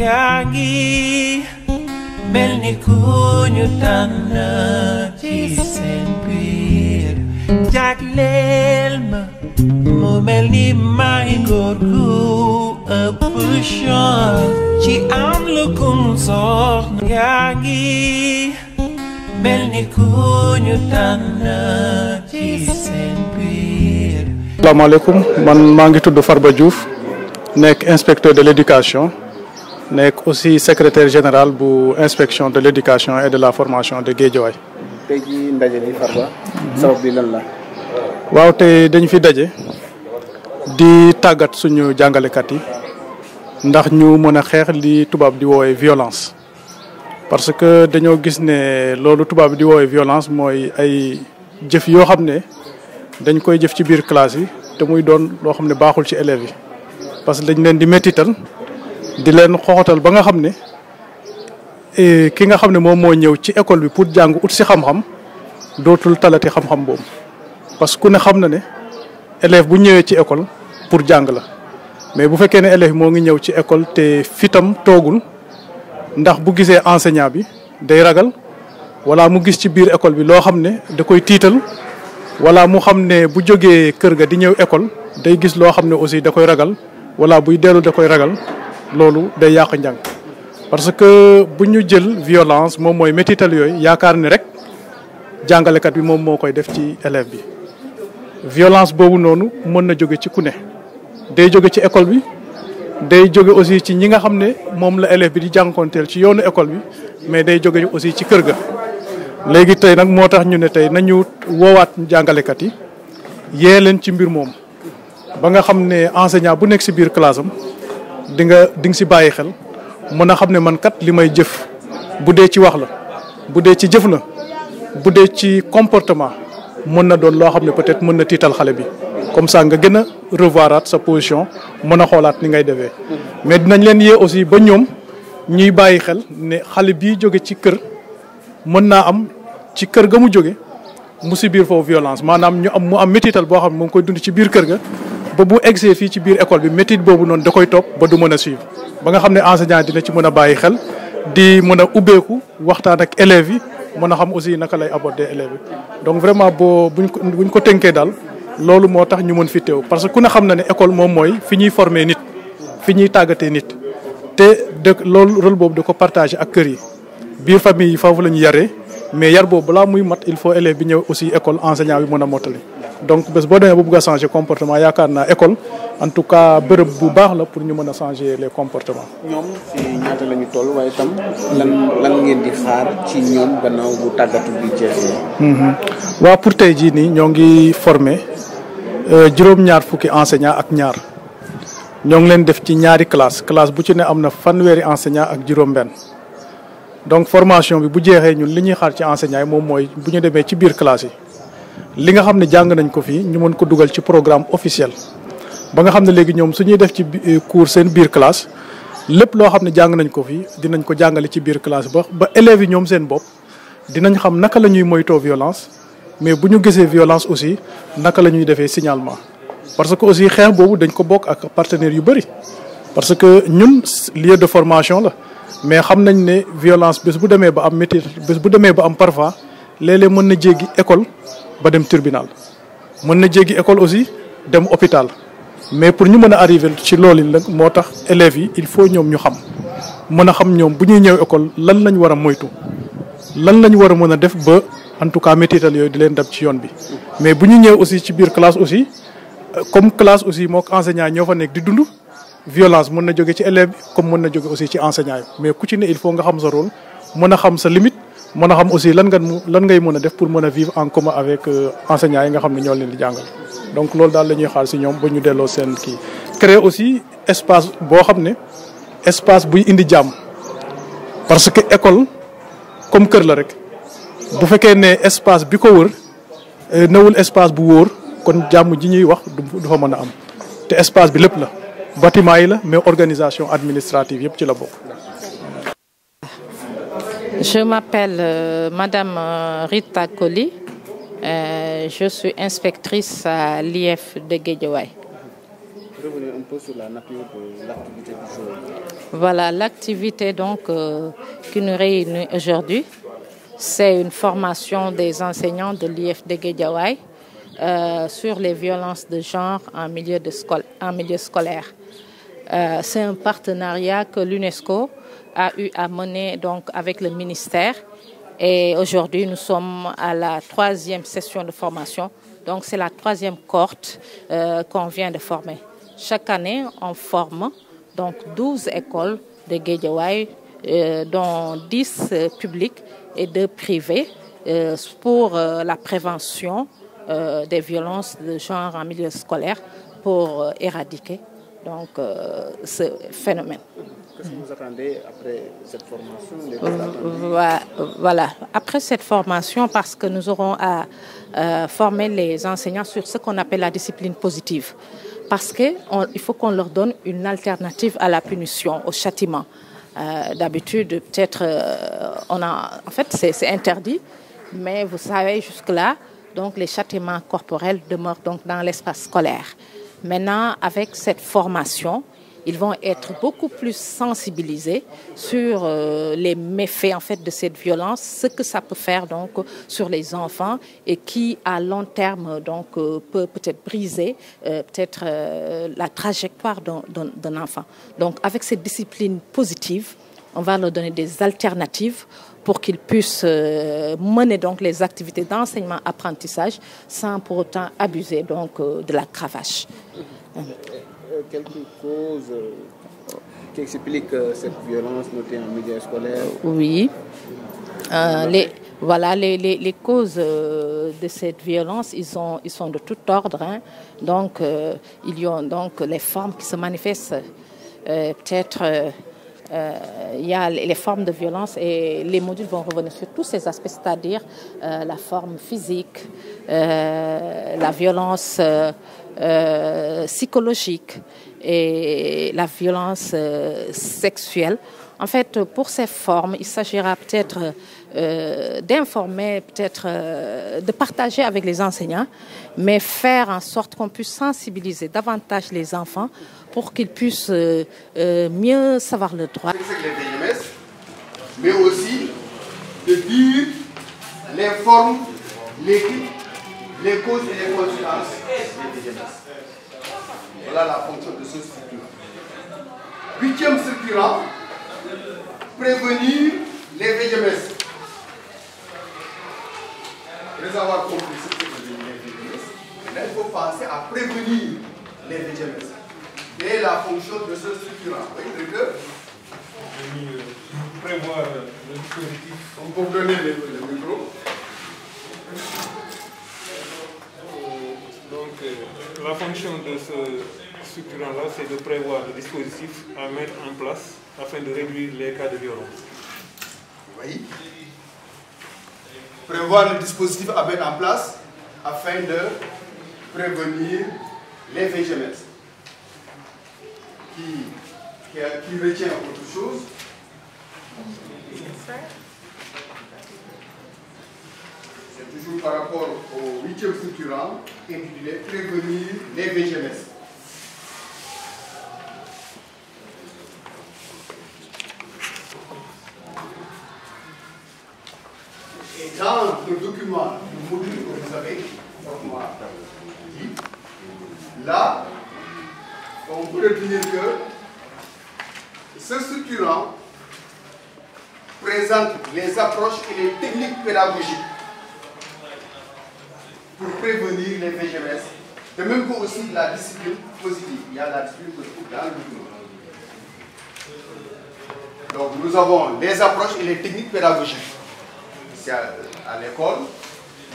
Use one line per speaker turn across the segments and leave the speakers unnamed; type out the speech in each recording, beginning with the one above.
yaa ngi mel ni ku ñu tànn ci seen biir jagleel ma mu mel ni may góor gu ëpp chance ci am lu kum soxna yaa ngi mel ni ku ñu tànn ci seen biir.
Asalaamaaleykum man maa ngi tudd Farba Diouf nekk inspecteur de l'éducation nekk aussi secrétaire général bu inspection de l'éducation et de la formation de Guédiawaye.
tey jii ndaje bi Farba. sabab bi lan la.
waaw tey dañu fi daje di tàggat suñu jàngalekat yi ndax ñu mën a xeex li tubaab di woowee violence. parce que dañoo gis ne loolu tubaab di woowee violence mooy ay jëf yoo xam ne dañ koy jëf ci biir classe yi te muy doon loo xam ne baaxul ci élèves yi. parce que dañ leen di mettital di leen xoxotal ba nga xam ne ki nga xam ne moom moo ñëw ci école bi pour jàng ut si xam-xam dootul talati xam-xam boobu. parce que ku ne xam na ne élève bu ñëwee ci école pour jàng la mais bu fekkee ne élève moo ngi ñëw ci école te fitam toogul ndax bu gisee enseignant bi day ragal wala mu gis ci biir école bi loo xam ne da koy tiital wala mu xam ne bu jógee kër ga di ñëw école day gis loo xam ne aussi da koy ragal wala buy dellu da koy ragal loolu day yàq njàng. parce que bu ñu jël violence moom mooy métital yooyu yaakaar ni rek jàngalekat bi moom moo koy def ci élève bi. violence boobu noonu mën na jóge ci ku ne day jóge ci école bi day jóge aussi ci ñi nga xam ne moom la élève bi di jànkoonteel ci yoonu école bi mais day jóge aussi ci kër ga. léegi tey nag moo tax ñu ne tey nañu woowaat jàngalekat yi yee leen ci mbir moom ba nga xam ne enseignant bu nekk si biir classe am di nga si bàyyi xel mën a xam ne man kat li may jëf bu dee ci wax la bu dee ci jëf la bu dee ci comportement mën na doon loo xam ne peut-être mën na tiital xale bi comme ça nga gën a revoiraat sa position mën a xoolaat ni ngay defee. mais dinañ leen yee aussi ba ñoom ñuy bàyyi xel ne xale bii jóge ci kër mën naa am ci kër ga mu jóge mu si biir foofu violence maanaam mu am métital boo xam ne mu ngi koy dund ci biir kër ga ba bu egsee fii ci biir école bi métit boobu noonu da koy topp ba du mën a suivre ba nga xam ne enseignant dina ci mën a bàyyi xel di mën a ubbeeku waxtaan ak élèves yi mën a xam aussi naka lay aborder élèves yi donc vraiment buñ ko tënkee daal loolu moo tax ñu mën fi teew parce que ku ne xam na ne école moom mooy fi ñuy former nit fi ñuy tàggatee nit te loolu rôle boobu da ko partager ak kër yi biir famille yi foofu la ñu yaree mais yar boobu balaa muy mat il faut élève bi ñëw aussi école enseignant bi mën a mottali donc bés boo demee ba bëgg a changer comportement yaakaar naa école en tout cas bërëb bu baax la pour ñu mën a changer les comportements.
ñoom ci ñaata la ñu toll waaye itam lan ngeen di xaar ci ñoom gannaaw bu tàggatu bi Thiès.
waaw pour tey jii nii ñoo ngi former juróom-ñaar fukki enseignant ak ñaar ñoo ngi leen def ci ñaari classe bu ci ne am na fanweeri enseignant ak juróom-benn. donc formation bi bu jeexee ñun li ñuy xaar ci enseignants yi moom mooy bu ñu demee ci biir classe yi li nga xam ne jàng nañ ko fii ñu mën ko dugal ci programme officiel ba nga xam ne léegi ñoom su ñuy def ci cours seen biir classe lépp loo xam ne jàng nañ ko fii dinañ ko jàngale ci biir classe ba élèves yi ñoom seen bopp dinañ xam naka la ñuy moytoo violence mais bu ñu gisee violence aussi naka la ñuy defee signalement parce que aussi xeex boobu dañ ko bokk ak partenaires yu bëri parce que ñun lieu de formation la mais xam nañ ne violence bés bu demee ba am métier bés bu demee ba am parfois léeg-léeg mën na jéggi école ba dem tribunal mën na jéggi école aussi dem hôpital mais pour ñu mën a arriver ci loolu nag moo tax élèves yi il faut ñoom ñu xam mën a xam ñoom bu ñuy ñëw école lan lañ war a moytu lan lañ war a mën a def ba en tout cas métital yooyu di leen dab ci yoon bi mais bu ñu ñëw aussi ci biir classe aussi comme classe aussi moo ko enseignant ñoo fa nekk di dund violence mën na jóge ci élève bi comme mën na jóge aussi ci enseignant yi mais ku ci ne il faut nga xam sa rôle mën a xam sa limite mën a xam aussi lan ngay mën a def pour mën a vivre en commun avec enseignants yi nga xam ne ñoo leen di jàngal donc loolu daal la ñuy xaar si ñoom ba ñu delloo seen kii. créer aussi espace boo xam ne espace buy indi jàmm parce que école comme kër la rek bu fekkee ne espace bi ko wër newul espace bu wóor kon jàmm ji ñuy wax du fa mën a am te espace bi lépp la. bâtiment yi la mais organisation administrative yëpp ci la bokk.
Je m'appelle Madame Rita Koli. Je suis inspectrice à l'IF de Guédiawaye.
revenir un peu sur la nature de l'activité du jour.
Voilà, l'activité donc qui nous réunit aujourd'hui, c'est une formation des enseignants de l'IFD Guédiawaye sur les violences de genre en milieu scolaire. C'est un partenariat que l'UNESCO a eu à mener donc avec le ministère. Et aujourd'hui, nous sommes à la 3e session de formation. Donc, c'est la 3e cohorte qu'on vient de former. Chaque année, on forme donc 12 écoles de Guédiawaye, dont 10 publiques et 2 privées, pour la prévention des violences de genre en milieu scolaire, pour éradiquer donc, ce phénomène.
Qu'est-ce que vous attendez après cette formation?
Voilà, après cette formation, parce que nous aurons à former les enseignants sur ce qu'on appelle la discipline positive. Parce qu'il faut qu'on leur donne une alternative à la punition, au châtiment. D'habitude, peut-être, en fait, c'est interdit, mais vous savez, jusque-là, donc les châtiments corporels demeurent donc dans l'espace scolaire. Maintenant, avec cette formation, ils vont être beaucoup plus sensibilisés sur les méfaits en fait de cette violence, ce que ça peut faire donc sur les enfants et qui à long terme donc peut peut-être briser peut-être la trajectoire d'un enfant. Donc avec cette discipline positive, on va leur donner des alternatives pour qu'ils puissent mener donc les activités d'enseignement-apprentissage sans pour autant abuser donc de la cravache.
Quelques causes qui expliquent cette violence notée en milieu scolaire?
Oui. Les causes de cette violence, ils sont de tout ordre. Hein. Donc, il y a donc les formes qui se manifestent. Peut-être, il y a les formes de violence et les modules vont revenir sur tous ces aspects, c'est-à-dire la forme physique, la violence psychologique et la violence sexuelle. En fait, pour ces formes, il s'agira peut-être d'informer, peut-être de partager avec les enseignants, mais faire en sorte qu'on puisse sensibiliser davantage les enfants pour qu'ils puissent mieux savoir le droit.
C'est les VMS, mais aussi de dire les formes, les types, les causes et les conséquences des VMS. Voilà la fonction de ce structurant. 8e structurant, prévenir les VMS. Après avoir compris ce que c'est les VMS, il faut penser à prévenir les VMS. Quelle est la fonction de ce structurant? Oui,
prévoir le dispositif.
On peut vous donner le micro.
Donc, la fonction de ce structurant-là, c'est de prévoir le dispositif à mettre en place afin de réduire les cas de violence.
Oui. Prévoir le dispositif à mettre en place afin de prévenir les VGMS. Qui retient autre chose. C'est toujours par rapport au 8e structurant intitulé prévenir les VGMS. Et dans le document, le module que vous avez dit, là, on peut retenir que ce structurant présente les approches et les techniques pédagogiques pour prévenir les VGMS, de même que aussi la discipline positive. Il y a la discipline positive dans le document. Donc nous avons les approches et les techniques pédagogiques. Ici à l'école,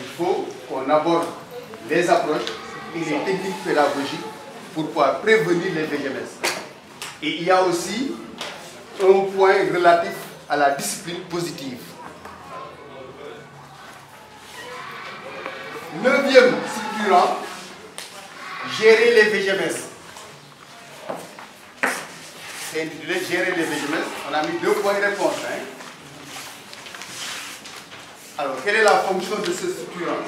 il faut qu'on aborde les approches et les techniques pédagogiques pour pouvoir prévenir les VGMS. Et il y a aussi un point relatif à la discipline positive. 9e structurant, gérer les VGMS. C'est intitulé gérer les VGMS. On a mis 2 points de réponse. Hein? Alors, quelle est la fonction de ce structurant?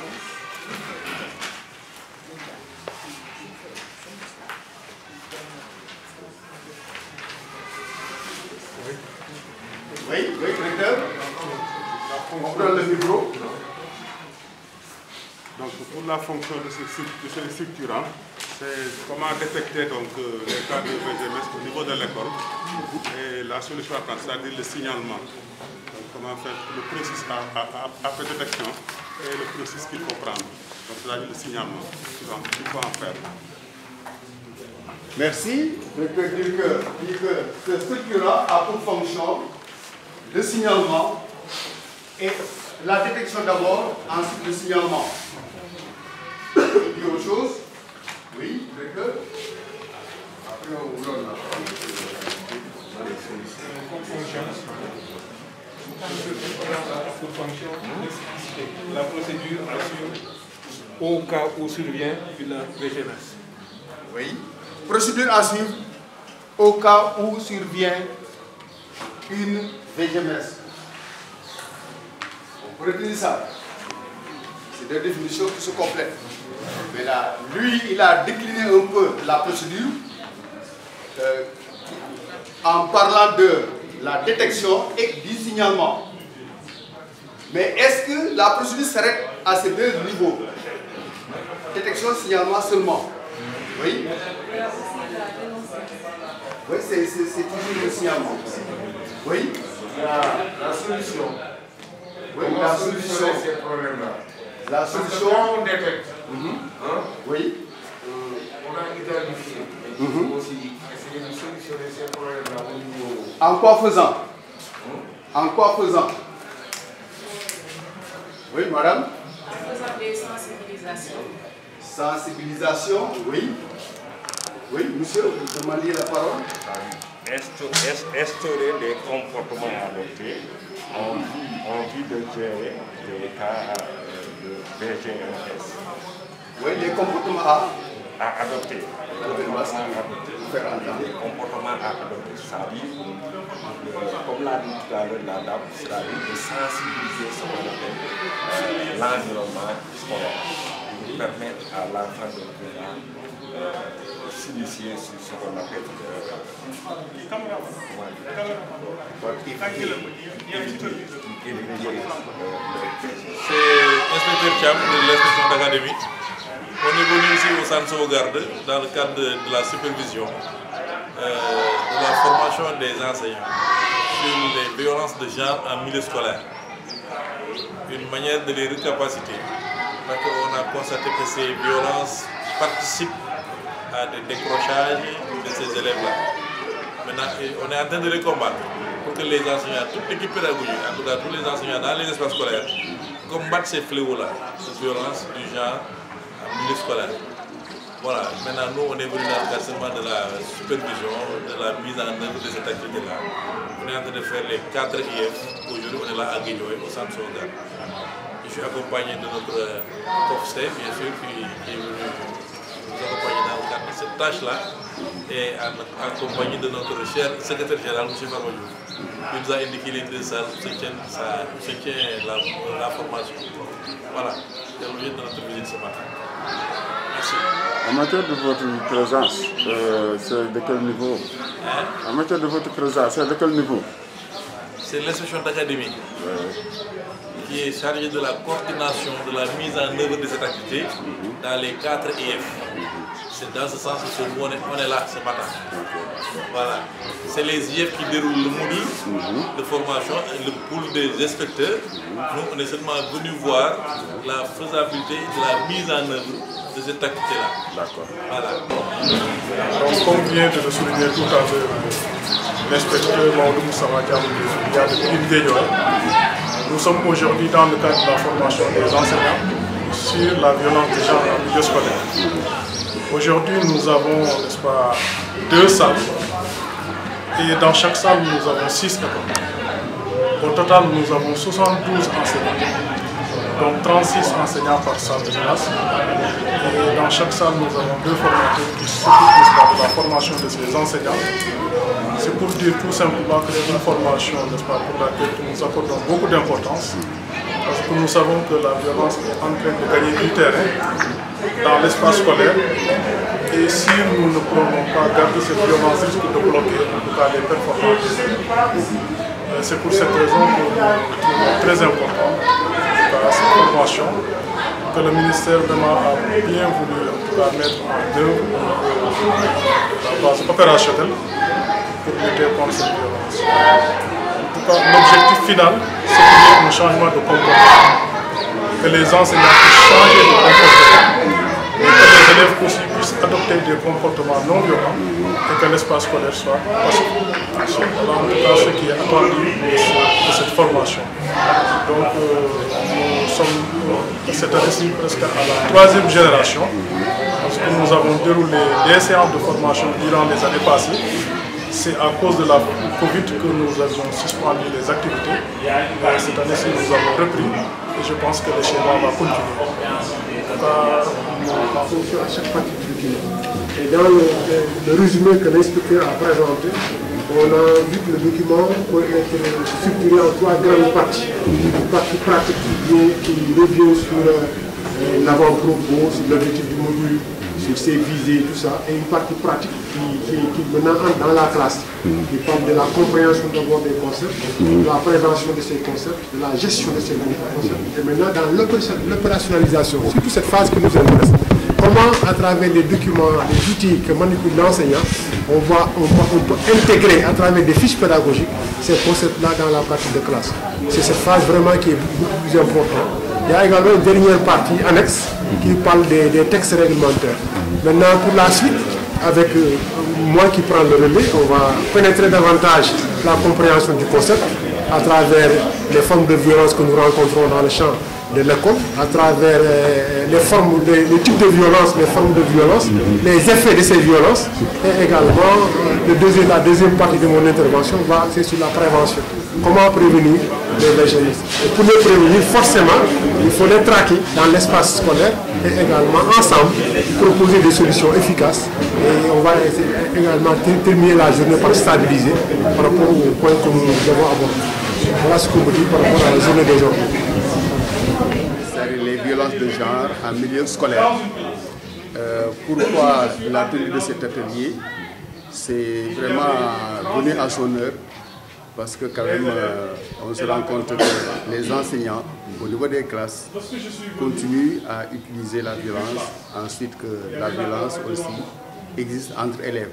Oui, directeur. On prend le micro.
Donc pour la fonction de ce structurant, c'est comment détecter donc, les cas de VGMS au niveau de l'école et la solution à prendre, c'est-à-dire le signalement. Donc comment faire le processus après détection et le processus qu'il faut prendre. Donc c'est-à-dire le signalement qu'il faut en faire.
Merci. Je peux dire que ce structurant a pour fonction le signalement et la détection d'abord, ensuite le signalement. Il dit autre chose? Oui, directeur. Après, on vous donne la parole.
La procédure assure au cas où survient une VGMS.
Oui. Procédure à suivre au cas où survient une VGMS. On peut retenir ça. C'est deux définitions qui se complètent. Mais là, lui, il a décliné un peu la procédure en parlant de la détection et du signalement. Mais est-ce que la procédure s'arrête à ces deux niveaux? Détection, signalement seulement. Oui. Oui, c'est toujours le signalement. Oui.
La solution.
Oui, la solution.
Ces problèmes-là.
La solution.
Quand on détecte,
Oui.
on a identifié. Mais il faut aussi essayer de solutionner ces problèmes-là au niveau.
En quoi faisant? En quoi faisant? Oui, madame.
En faisant des sensibilisations.
Sensibilisation, oui. Oui, monsieur, vous demandez la parole.
Instaurer des comportements adoptés en vue de gérer les cas de VGMS.
Oui, les comportements
à adopter.
Faire entendre.
Les comportements à adopter, c'est-à-dire, comme l'a dit tout à l'heure la dame, c'est-à-dire de sensibiliser ce qu'on appelle l'environnement scolaire, pour permettre à l'enfant de pouvoir s'initier sur ce qu'on appelle
C'est l'inspecteur Thiam de l'inspection d'académie. On est venu ici au centre sauvegarde dans le cadre de la supervision de la formation des enseignants sur les violences de genre en milieu scolaire. Une manière de les recapaciter, parce qu'on a constaté que ces violences participent à des décrochages de ces élèves-là. Maintenant, on est en train de les combattre pour que les enseignants, toute l'équipe pédagogique, en tout cas tous les enseignants dans les espaces scolaires, combattent ces fléaux-là, ces violences du genre en milieu scolaire. Voilà, maintenant nous on est venu dans le cadre seulement de la supervision, de la mise en œuvre de cette activité-là. On est en train de faire les 4 IF. Aujourd'hui on est là à Guédiawaye, au centre sauvegarde. Je suis accompagné de notre professeur, bien sûr, qui est venu nous accompagner dans le cadre de cette tâche-là, et accompagné de notre cher secrétaire général, M. Farmadou, qui nous a indiqué les deux salles où se tient la formation. Voilà, c'est l'objet de notre visite ce matin. Merci.
En matière de votre présence, c'est de quel niveau? En matière de votre présence, c'est de quel niveau?
C'est l'inspection d'académie qui est chargée de la coordination de la mise en œuvre de cette activité dans les 4 IF. C'est dans ce sens que nous on est là ce matin. Voilà. C'est les IF qui déroulent le MOODI de formation et le pool des inspecteurs. Nous on est seulement venus voir la faisabilité de la mise en œuvre de cette activité-là.
D'accord.
Voilà.
Donc, comme vient de le souligner tout à l'heure l'inspecteur Maodo Moussawa de Guédiawaye, nous sommes aujourd'hui dans le cadre de la formation des enseignants sur la violence des genres en milieu scolaire. Aujourd'hui, nous avons, n'est-ce pas, 2 salles et dans chaque salle, nous avons 6 écoles. Au total, nous avons 72 enseignants, donc 36 enseignants par salle de classe. Et dans chaque salle, nous avons 2 formateurs qui s'occupent de la formation de ces enseignants. C'est pour dire tout simplement que c'est une formation, n'est-ce pas, pour laquelle nous accordons beaucoup d'importance, parce que nous savons que la violence est en train de gagner du terrain dans l'espace scolaire. Et si nous ne prenons pas garde, cette violence risque de bloquer en tout cas les performances des élèves. C'est pour cette raison que nous trouvons très important cette formation que le ministère vraiment a bien voulu en tout cas mettre en œuvre la base opérationnelle pour lutter contre cette violence. En tout cas, l'objectif final, c'est qu'il y ait un changement de comportement, que les enseignants puissent changer de comportement et que les élèves aussi puissent adopter des comportements non violents et que l'espace scolaire soit pacifique. Voilà en tout cas ce qui est attendu de cette formation. Donc nous sommes cette année-ci presque à la 3e génération parce que nous avons déroulé des séances de formation durant les années passées. C'est à cause de la Covid que nous avons suspendu les activités. Cette année-ci, nous avons repris et je pense que le schéma va continuer.
En fonction à chaque partie du document. Et dans le résumé que l'inspecteur a présenté, on a vu que le document peut être structuré en 3 grandes parties. Une partie pratique qui revient sur l'avant-propos, sur l'objectif du module, sur ses visées, tout ça, et une partie pratique qui maintenant entre dans la classe, qui parle de la compréhension d'abord des concepts, de la prévention de ces concepts, de la gestion de ces concepts, et maintenant dans l'opérationnalisation. C'est toute cette phase qui nous intéresse. Comment, à travers les documents, les outils que manipule l'enseignant, on peut intégrer à travers des fiches pédagogiques ces concepts-là dans la pratique de classe. C'est cette phase vraiment qui est beaucoup plus importante. Il y a également une dernière partie annexe qui parle des textes réglementaires. Maintenant, pour la suite, avec moi qui prends le relais, on va pénétrer davantage la compréhension du concept à travers les formes de violence que nous rencontrons dans le champ de l'école, à travers les types de violence, les formes de violence, les effets de ces violences, et également la deuxième partie de mon intervention va axer sur la prévention. Comment prévenir les VGMS. Et pour les prévenir, forcément, il faut les traquer dans l'espace scolaire et également ensemble proposer des solutions efficaces. Et on va également terminer la journée par stabiliser par rapport au point que nous devons aborder. Voilà ce qu'on me dit par rapport à la journée d'aujourd'hui.
C'est les violences de genre en milieu scolaire. Pourquoi la tenue de cet atelier? C'est vraiment venu à son heure. Parce que quand même, on se rend compte que les enseignants, au niveau des classes, continuent à utiliser la violence, ensuite que la violence aussi existe entre élèves.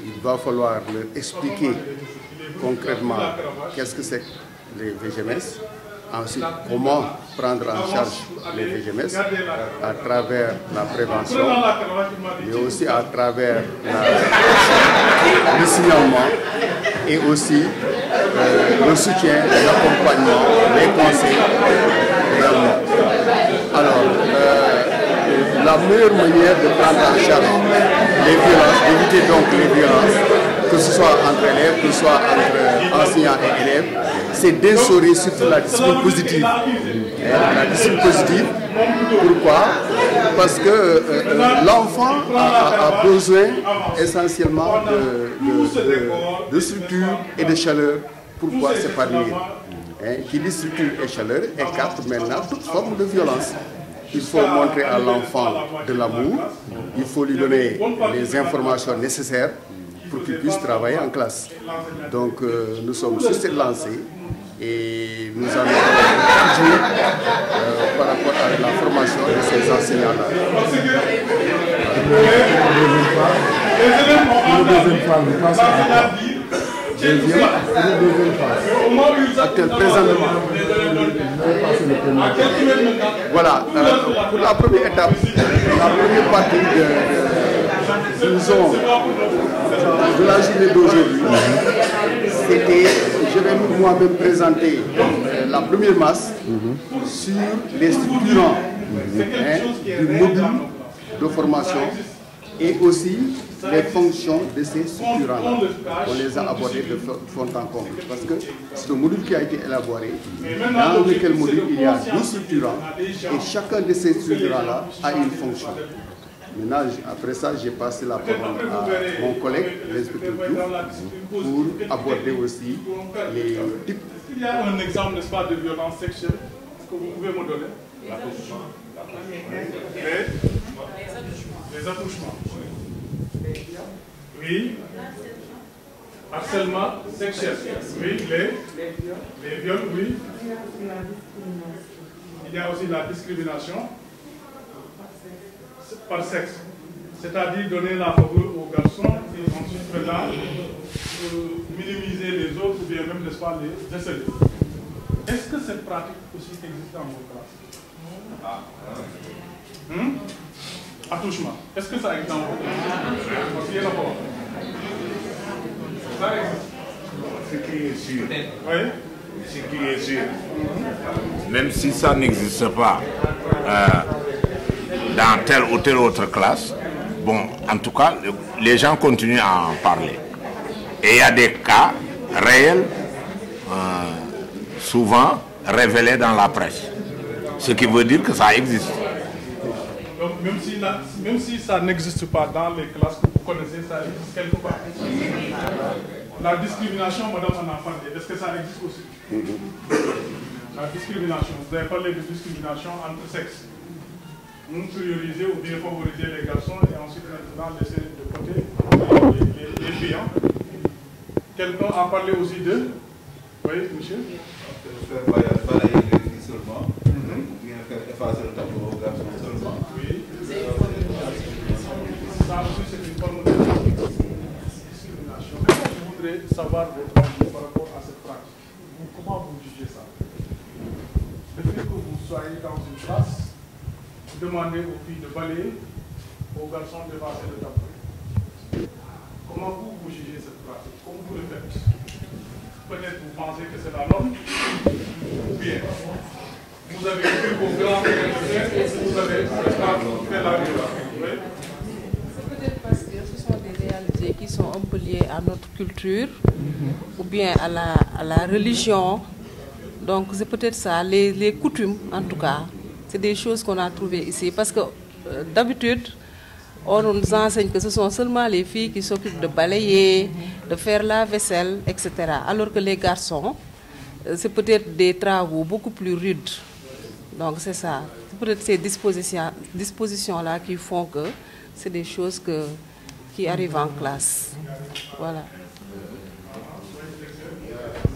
Il va falloir leur expliquer concrètement qu'est-ce que c'est que les VGMS, ensuite comment prendre en charge les VGMS à travers la prévention, mais aussi à travers le signalement et aussi le soutien, l'accompagnement, les conseils. Alors, la meilleure manière de prendre en charge les violences, d'éviter donc les violences, que ce soit entre élèves, que ce soit entre enseignants et élèves, c'est d'instaurer surtout la discipline positive. La discipline positive, pourquoi? Parce que l'enfant a besoin essentiellement de structure et de chaleur pour pouvoir s'épanouir. Qui dit structure et chaleur écarte maintenant toute forme de violence. Il faut montrer à l'enfant de l'amour, il faut lui donner les informations nécessaires pour qu'il puisse travailler en classe. Donc nous sommes sur cette lancée et nous allons étudier par rapport à la formation de ces enseignants-là. Présentement. Voilà, pour la première étape, la première partie de la journée d'aujourd'hui, c'était, je vais moi-même présenter la première masse sur les structurants du module de formation et aussi les fonctions de ces structurants-là. On les a abordés de fond en comble. Parce que c'est un module qui a été élaboré, dans lequel module il y a 12 structurants, et chacun de ces structurants-là a une fonction. Maintenant, après ça, j'ai passé la parole à mon collègue, l'inspecteur Diouf, pour aborder aussi les types.
Il y a un exemple, n'est-ce pas, de violence sexuelle que vous pouvez me donner? Les attouchements. Oui. Harcèlement sexuel. Oui, les viols, oui. Il y a aussi la discrimination par sexe. C'est-à-dire donner la faveur aux garçons et ensuite maintenant minimiser les autres ou bien même, n'est-ce pas, les déceler. Est-ce que cette pratique aussi existe dans vos classes? Attouchement. Est-ce que ça existe dans vos classes? Ça existe.
Ce qui est sûr.
Oui.
Ce qui est sûr. Même si ça n'existe pas dans telle ou telle autre classe, bon, en tout cas, les gens continuent à en parler. Et il y a des cas réels, souvent révélés dans la presse. Ce qui veut dire que ça existe.
Donc, même si ça n'existe pas dans les classes que vous connaissez, ça existe quelque part. La discrimination, madame en a parlé, est-ce que ça existe aussi? La discrimination, vous avez parlé de discrimination entre sexes. Prioriser ou bien favoriser les garçons et ensuite maintenant laisser de côté les filles. Quelqu'un a parlé aussi de... Oui, monsieur?
Faire balayer les filles seulement, ou bien faire effacer le tableau aux garçons seulement.
Oui. Ça aussi, c'est une forme de discrimination. Je voudrais savoir votre avis par rapport à cette pratique. Comment vous jugez ça? Le fait que vous soyez dans une classe, demandez aux filles de balayer, aux garçons d'effacer le tableau. Comment vous jugez cette pratique? Comment vous le faites? Peut-être vous pensez que c'est la norme, ou bien vous avez vu vos grands-pères et vous avez fait la vie.
C'est peut-être parce que ce sont des réalités qui sont un peu liées à notre culture, ou bien à la religion. Donc c'est peut-être ça, les coutumes en tout cas. C'est des choses qu'on a trouvées ici. Parce que d'habitude, on nous enseigne que ce sont seulement les filles qui s'occupent de balayer, de faire la vaisselle, etc. Alors que les garçons, c'est peut-être des travaux beaucoup plus rudes. Donc c'est ça. C'est peut-être ces dispositions-là qui font que c'est des choses qui arrivent en classe. Voilà.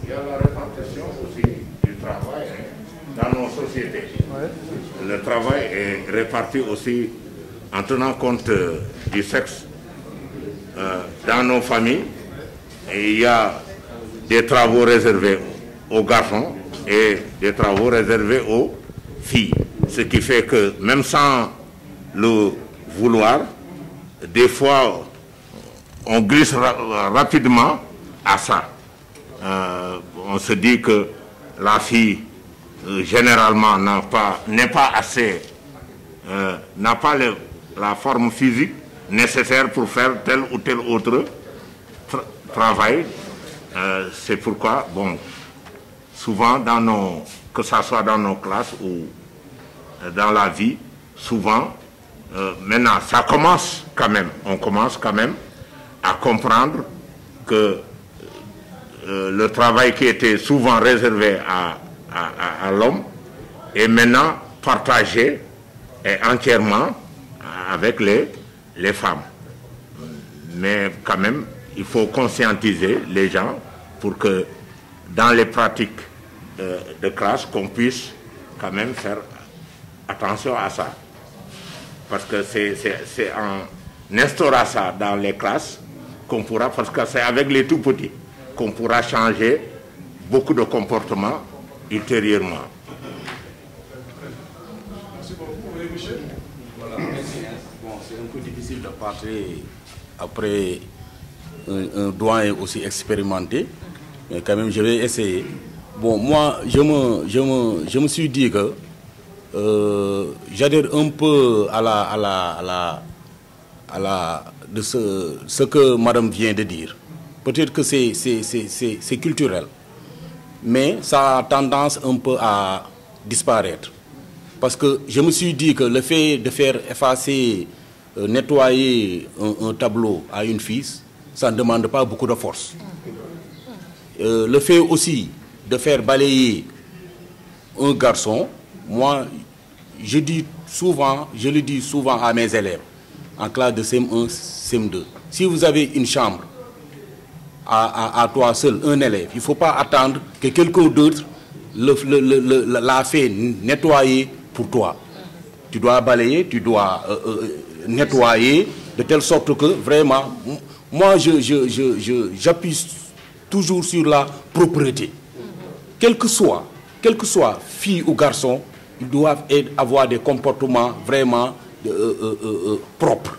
Il y a la répartition aussi du travail dans nos sociétés. Le travail est réparti aussi en tenant compte du sexe. Dans nos familles, il y a des travaux réservés aux garçons et des travaux réservés aux filles. Ce qui fait que même sans le vouloir, des fois on glisse rapidement à ça. On se dit que la fille généralement n'est pas assez, n'a pas la forme physique nécessaire pour faire tel ou tel autre travail. C'est pourquoi, bon, souvent que ce soit dans nos classes ou dans la vie, souvent, maintenant ça commence quand même, on commence quand même à comprendre que le travail qui était souvent réservé à l'homme est maintenant partagé entièrement avec les femmes. Mais quand même, il faut conscientiser les gens pour que dans les pratiques de classe, qu'on puisse quand même faire attention à ça. Parce que c'est en instaurant ça dans les classes qu'on pourra, parce que c'est avec les tout petits qu'on pourra changer beaucoup de comportements ultérieurement.
Merci beaucoup. Oui, Michel.
Voilà, bon, c'est un peu difficile de parler après un doyen aussi expérimenté, mais quand même je vais essayer. Bon, moi je me suis dit que j'adhère un peu de ce que madame vient de dire. Peut-être que c'est culturel, mais ça a tendance un peu à disparaître. Parce que je me suis dit que le fait de faire effacer, nettoyer un tableau à une fille, ça ne demande pas beaucoup de force. Le fait aussi de faire balayer un garçon, moi, je le dis souvent à mes élèves, en classe de CM1, CM2. Si vous avez une chambre à toi seul, un élève. Il ne faut pas attendre que quelqu'un d'autre l'a fait nettoyer pour toi. Tu dois balayer, tu dois nettoyer, de telle sorte que vraiment, moi j'appuie toujours sur la propreté. Quel que soit fille ou garçon, ils doivent avoir des comportements vraiment propres.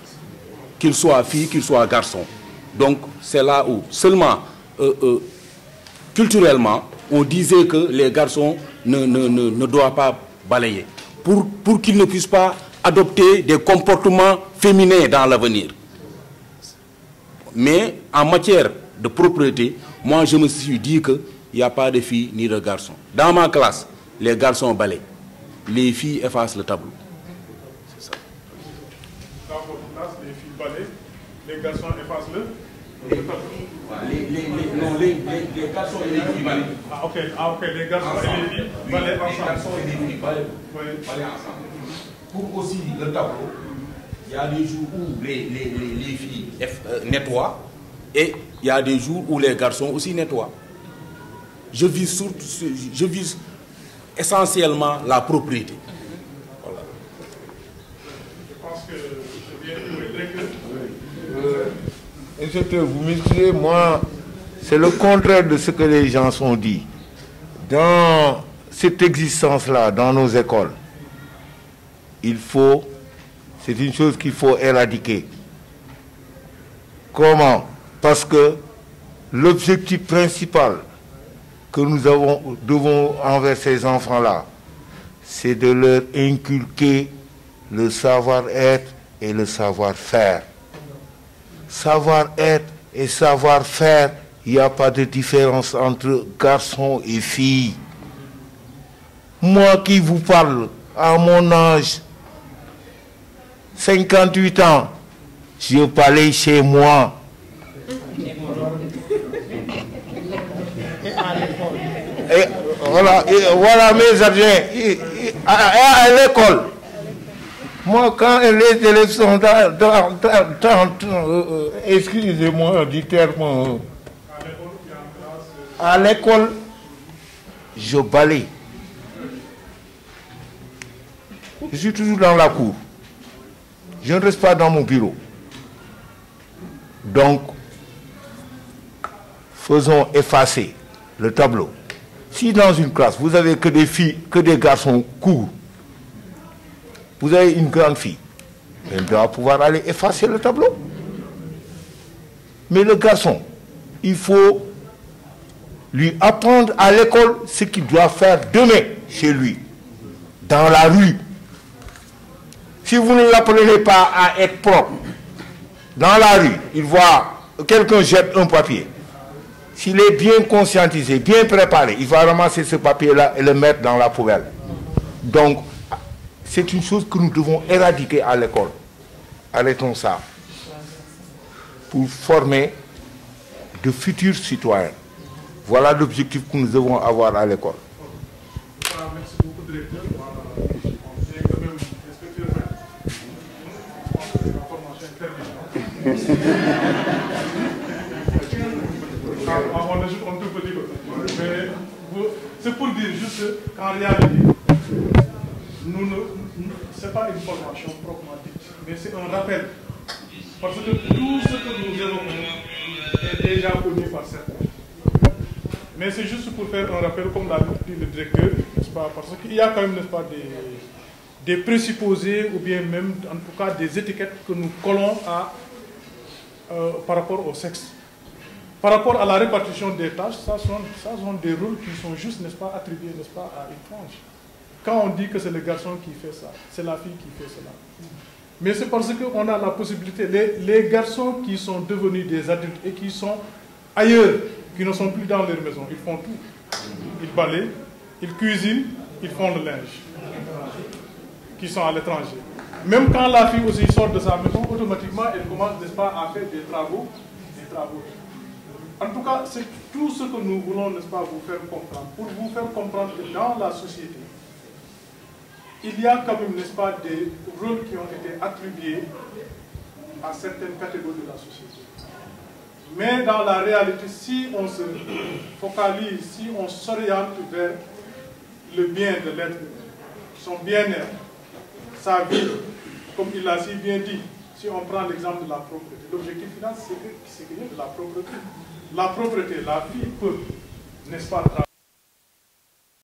Qu'il soit fille, qu'il soit garçon. Donc c'est là où seulement culturellement, on disait que les garçons ne doivent pas balayer. Pour qu'ils ne puissent pas adopter des comportements féminins dans l'avenir. Mais en matière de propreté, moi je me suis dit qu'il n'y a pas de filles ni de garçons. Dans ma classe, les garçons balayent. Les filles effacent le tableau. C'est ça.
Dans votre classe, les filles balayent, les garçons effacent le tableau.
Les garçons et les filles balayent.
Ah ok, les garçons et les filles balayent ensemble.
Les garçons et les filles balayent ensemble. Pour aussi le tableau, il y a des jours où les filles nettoient et il y a des jours où les garçons aussi nettoient. Je vise essentiellement la propriété. Voilà.
Je pense que je viens de vous dire que...
Inspecteur, vous m'excusez, moi, c'est le contraire de ce que les gens ont dit. Dans cette existence-là, dans nos écoles, c'est une chose qu'il faut éradiquer. Comment? Parce que l'objectif principal que nous devons envers ces enfants-là, c'est de leur inculquer le savoir-être et le savoir-faire. Savoir-être et savoir-faire, il n'y a pas de différence entre garçons et filles. Moi qui vous parle, à mon âge, 58 ans, je parlais chez moi. Et voilà mes adjoints. À l'école, moi quand les élèves sont excusez-moi du terme, à l'école, je balaye. Je suis toujours dans la cour. Je ne reste pas dans mon bureau. Donc, faisons effacer le tableau. Si dans une classe, vous avez que des filles, que des garçons courts, vous avez une grande fille, elle doit pouvoir aller effacer le tableau. Mais le garçon, il faut lui apprendre à l'école ce qu'il doit faire demain chez lui, dans la rue. Si vous ne l'apprenez pas à être propre, dans la rue, il voit quelqu'un jette un papier. S'il est bien conscientisé, bien préparé, il va ramasser ce papier-là et le mettre dans la poubelle. Donc, c'est une chose que nous devons éradiquer à l'école. Arrêtons ça. Pour former de futurs citoyens. Voilà l'objectif que nous devons avoir à l'école.
Merci beaucoup, directeur. On ajoute un tout petit peu. Mais c'est pour dire juste qu'en réalité, ce n'est pas une formation proprement dite, mais c'est un rappel. Parce que tout ce que nous évoquons est déjà connu par certains. Mais c'est juste pour faire un rappel, comme l'a dit le directeur, n'est-ce pas? Parce qu'il y a quand même, n'est-ce pas, des présupposés ou bien même, en tout cas, des étiquettes que nous collons par rapport au sexe. Par rapport à la répartition des tâches, ça sont des rôles qui sont juste, n'est-ce pas, attribués, n'est-ce pas, à une tranche. Quand on dit que c'est le garçon qui fait ça, c'est la fille qui fait cela. Mais c'est parce qu'on a la possibilité, les garçons qui sont devenus des adultes et qui sont ailleurs, qui ne sont plus dans leur maison, ils font tout. Ils balayent, ils cuisinent, ils font le linge, qui sont à l'étranger. Même quand la fille aussi sort de sa maison, automatiquement, elle commence, n'est-ce pas, à faire des travaux. En tout cas, c'est tout ce que nous voulons, n'est-ce pas, vous faire comprendre. Pour vous faire comprendre que dans la société, il y a quand même, n'est-ce pas, des rôles qui ont été attribués à certaines catégories de la société. Mais dans la réalité, si on se focalise, si on s'oriente vers le bien de l'être humain, son bien-être, sa vie, comme il l'a si bien dit, si on prend l'exemple de la propreté, l'objectif final, c'est qu'il y ait de la propreté. La propreté, la vie peut, n'est-ce pas,